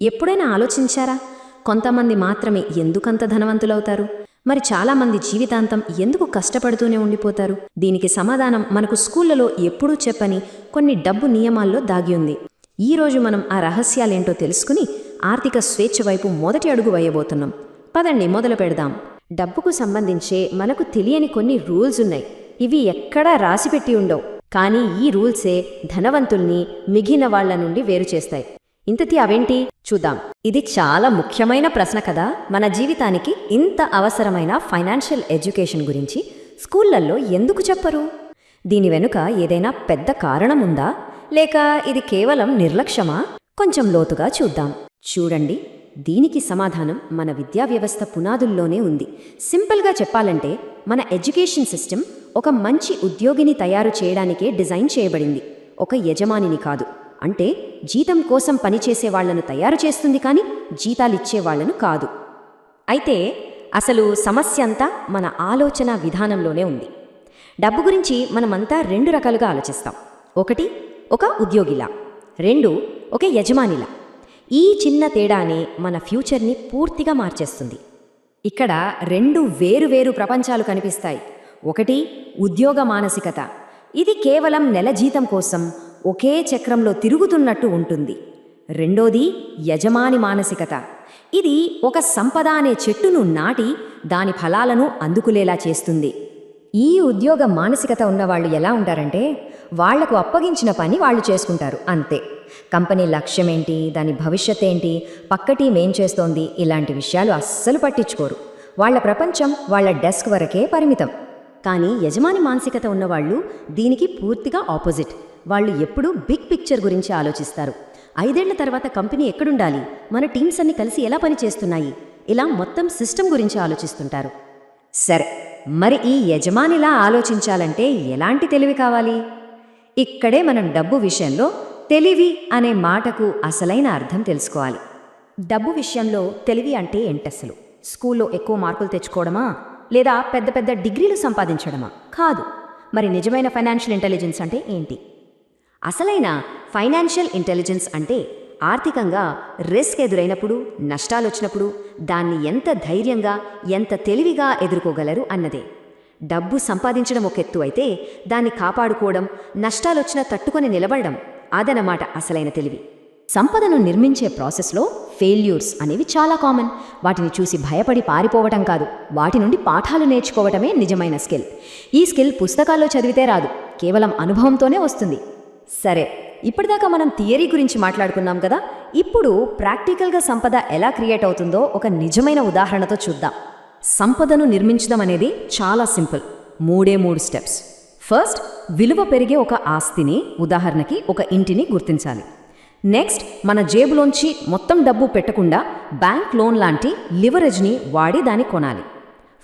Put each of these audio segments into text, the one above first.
ఎప్పుడైనా ఆలోచించారా? కొంతమంది మాత్రమే ఎందుకంత ధనవంతులవుతారు? మరి చాలామంది జీవితాంతం ఎందుకు కష్టపడుతూనే ఉండిపోతారు? దీనికి సమాధానం మనకు స్కూళ్లలో ఎప్పుడూ చెప్పని కొన్ని డబ్బు నియమాల్లో దాగి ఉంది. ఈరోజు మనం ఆ రహస్యాలేంటో తెలుసుకుని ఆర్థిక స్వేచ్ఛ వైపు మొదటి అడుగు వేయబోతున్నాం. పదండి మొదలు పెడదాం. డబ్బుకు సంబంధించే మనకు తెలియని కొన్ని రూల్స్ ఉన్నాయి. ఇవి ఎక్కడా రాసిపెట్టి ఉండవు, కానీ ఈ రూల్సే ధనవంతుల్ని మిగిలిన వాళ్ల నుండి వేరు చేస్తాయి. ఇంతకీ అవేంటి చూద్దాం. ఇది చాలా ముఖ్యమైన ప్రశ్న కదా. మన జీవితానికి ఇంత అవసరమైన ఫైనాన్షియల్ ఎడ్యుకేషన్ గురించి స్కూళ్లల్లో ఎందుకు చెప్పరు? దీని వెనుక ఏదైనా పెద్ద కారణం ఉందా, లేక ఇది కేవలం నిర్లక్ష్యమా? కొంచెం లోతుగా చూద్దాం. చూడండి, దీనికి సమాధానం మన విద్యా వ్యవస్థ పునాదుల్లోనే ఉంది. సింపుల్గా చెప్పాలంటే మన ఎడ్యుకేషన్ సిస్టమ్ ఒక మంచి ఉద్యోగిని తయారు చేయడానికే డిజైన్ చేయబడింది, ఒక యజమానిని కాదు. అంటే జీతం కోసం పనిచేసే వాళ్లను తయారు చేస్తుంది, కానీ జీతాలిచ్చే వాళ్లను కాదు. అయితే అసలు సమస్య అంతా మన ఆలోచన విధానంలోనే ఉంది. డబ్బు గురించి మనమంతా రెండు రకాలుగా ఆలోచిస్తాం. ఒకటి ఒక ఉద్యోగిలా, రెండు ఒక యజమానిలా. ఈ చిన్న తేడానే మన ఫ్యూచర్ని పూర్తిగా మార్చేస్తుంది. ఇక్కడ రెండు వేరు ప్రపంచాలు కనిపిస్తాయి. ఒకటి ఉద్యోగ మానసికత. ఇది కేవలం నెల జీతం కోసం ఒకే చక్రంలో తిరుగుతున్నట్టు ఉంటుంది. రెండోది యజమాని మానసికత. ఇది ఒక సంపద అనే చెట్టును నాటి దాని ఫలాలను అందుకునేలా చేస్తుంది. ఈ ఉద్యోగ మానసికత ఉన్నవాళ్ళు ఎలా ఉంటారంటే, వాళ్లకు అప్పగించిన పని వాళ్ళు చేసుకుంటారు అంతే. కంపెనీ లక్ష్యమేంటి, దాని భవిష్యత్ ఏంటి, పక్క టీం ఏం చేస్తోంది, ఇలాంటి విషయాలు అస్సలు పట్టించుకోరు. వాళ్ల ప్రపంచం వాళ్ల డెస్క్ వరకే పరిమితం. కానీ యజమాని మానసికత ఉన్నవాళ్ళు దీనికి పూర్తిగా ఆపోజిట్. వాళ్ళు ఎప్పుడూ బిగ్ పిక్చర్ గురించి ఆలోచిస్తారు. 5 ఏళ్ల తర్వాత కంపెనీ ఎక్కడుండాలి, మన టీమ్స్ అన్ని కలిసి ఎలా పనిచేస్తున్నాయి, ఇలా మొత్తం సిస్టమ్ గురించి ఆలోచిస్తుంటారు. సరే, మరి ఈ యజమానిలా ఆలోచించాలంటే ఎలాంటి తెలివి కావాలి? ఇక్కడే మనం డబ్బు విషయంలో తెలివి అనే మాటకు అసలైన అర్థం తెలుసుకోవాలి. డబ్బు విషయంలో తెలివి అంటే ఏంటసలు? స్కూల్లో ఎక్కువ మార్కులు తెచ్చుకోవడమా, లేదా పెద్ద డిగ్రీలు సంపాదించడమా? కాదు. మరి నిజమైన ఫైనాన్షియల్ ఇంటెలిజెన్స్ అంటే ఏంటి? అసలైన ఫైనాన్షియల్ ఇంటెలిజెన్స్ అంటే ఆర్థికంగా రిస్క్ ఎదురైనప్పుడు, నష్టాలొచ్చినప్పుడు దాన్ని ఎంత ధైర్యంగా, ఎంత తెలివిగా ఎదుర్కోగలరు అన్నదే. డబ్బు సంపాదించడం ఒక ఎత్తు అయితే, దాన్ని కాపాడుకోవడం, నష్టాలొచ్చినా తట్టుకొని నిలబడడం, అదనమాట అసలైన తెలివి. సంపదను నిర్మించే ప్రాసెస్లో ఫెయిల్యూర్స్ అనేవి చాలా కామన్. వాటిని చూసి భయపడి పారిపోవటం కాదు, వాటి నుండి పాఠాలు నేర్చుకోవటమే నిజమైన స్కిల్. ఈ స్కిల్ పుస్తకాల్లో చదివితే రాదు, కేవలం అనుభవంతోనే వస్తుంది. సరే, ఇప్పటిదాకా మనం థియరీ గురించి మాట్లాడుకున్నాం కదా. ఇప్పుడు ప్రాక్టికల్గా సంపద ఎలా క్రియేట్ అవుతుందో ఒక నిజమైన ఉదాహరణతో చూద్దాం. సంపదను నిర్మించడం అనేది చాలా సింపుల్. 3 స్టెప్స్. ఫస్ట్, విలువ పెరిగే ఒక ఆస్తిని, ఉదాహరణకి ఒక ఇంటిని గుర్తించాలి. నెక్స్ట్, మన జేబులోంచి మొత్తం డబ్బు పెట్టకుండా బ్యాంక్ లోన్ లాంటి లివరేజ్ని వాడి దాన్ని కొనాలి.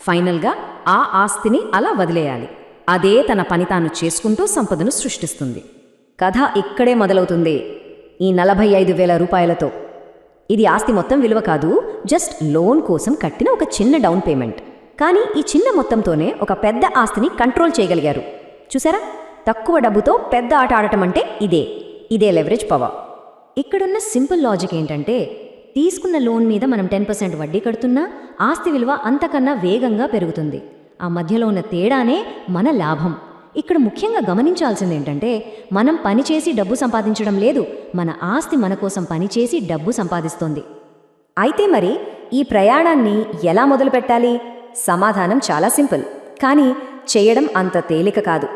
ఫైనల్గా ఆ ఆస్తిని అలా వదిలేయాలి. అదే తన పని తాను చేసుకుంటూ సంపదను సృష్టిస్తుంది. కథ ఇక్కడే మొదలవుతుంది, ఈ 45,000 రూపాయలతో. ఇది ఆస్తి మొత్తం విలువ కాదు, జస్ట్ లోన్ కోసం కట్టిన ఒక చిన్న డౌన్ పేమెంట్. కానీ ఈ చిన్న మొత్తంతోనే ఒక పెద్ద ఆస్తిని కంట్రోల్ చేయగలిగారు. చూసారా? తక్కువ డబ్బుతో పెద్ద ఆట ఆడటం అంటే ఇదే లెవరేజ్ పవర్. ఇక్కడున్న సింపుల్ లాజిక్ ఏంటంటే, తీసుకున్న లోన్ మీద మనం 10% వడ్డీ కడుతున్నా ఆస్తి విలువ అంతకన్నా వేగంగా పెరుగుతుంది. ఆ మధ్యలో ఉన్న తేడానే మన లాభం. ఇక్కడ ముఖ్యంగా గమనించాల్సింది ఏంటంటే, మనం పనిచేసి డబ్బు సంపాదించడం లేదు, మన ఆస్తి మన కోసం పనిచేసి డబ్బు సంపాదిస్తోంది. అయితే మరి ఈ ప్రయాణాన్ని ఎలా మొదలు పెట్టాలి? సమాధానం చాలా సింపుల్, కానీ చేయడం అంత తేలిక కాదు.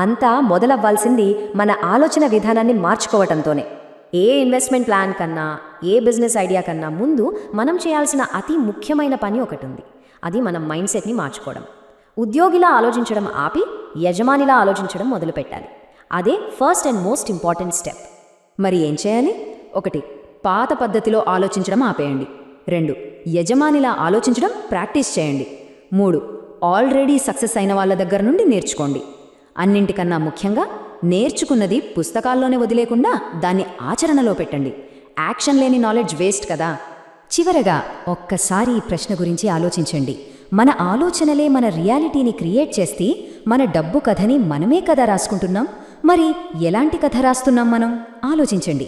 అంతా మొదలవ్వాల్సింది మన ఆలోచన విధానాన్ని మార్చుకోవటంతోనే. ఏ ఇన్వెస్ట్మెంట్ ప్లాన్ కన్నా, ఏ బిజినెస్ ఐడియా కన్నా ముందు మనం చేయాల్సిన అతి ముఖ్యమైన పని ఒకటి ఉంది. అది మన మైండ్ సెట్ని మార్చుకోవడం. ఉద్యోగిలా ఆలోచించడం ఆపి యజమానిలా ఆలోచించడం మొదలుపెట్టాలి. అదే first and most important step. మరి ఏం చేయాలి? 1, పాత పద్ధతిలో ఆలోచించడం ఆపేయండి. 2, యజమానిలా ఆలోచించడం ప్రాక్టీస్ చేయండి. 3, ఆల్రెడీ సక్సెస్ అయిన వాళ్ళ దగ్గర నుండి నేర్చుకోండి. అన్నింటికన్నా ముఖ్యంగా నేర్చుకున్నది పుస్తకాల్లోనే వదిలేకుండా దాన్ని ఆచరణలో పెట్టండి. యాక్షన్ లేని నాలెడ్జ్ వేస్ట్ కదా. చివరగా ఒక్కసారి ఈ ప్రశ్న గురించి ఆలోచించండి. మన ఆలోచనలే మన రియాలిటీని క్రియేట్ చేస్తే మన డబ్బు కథని మనమే కదా రాసుకుంటున్నాం. మరి ఎలాంటి కథ రాస్తున్నాం మనం? ఆలోచించండి.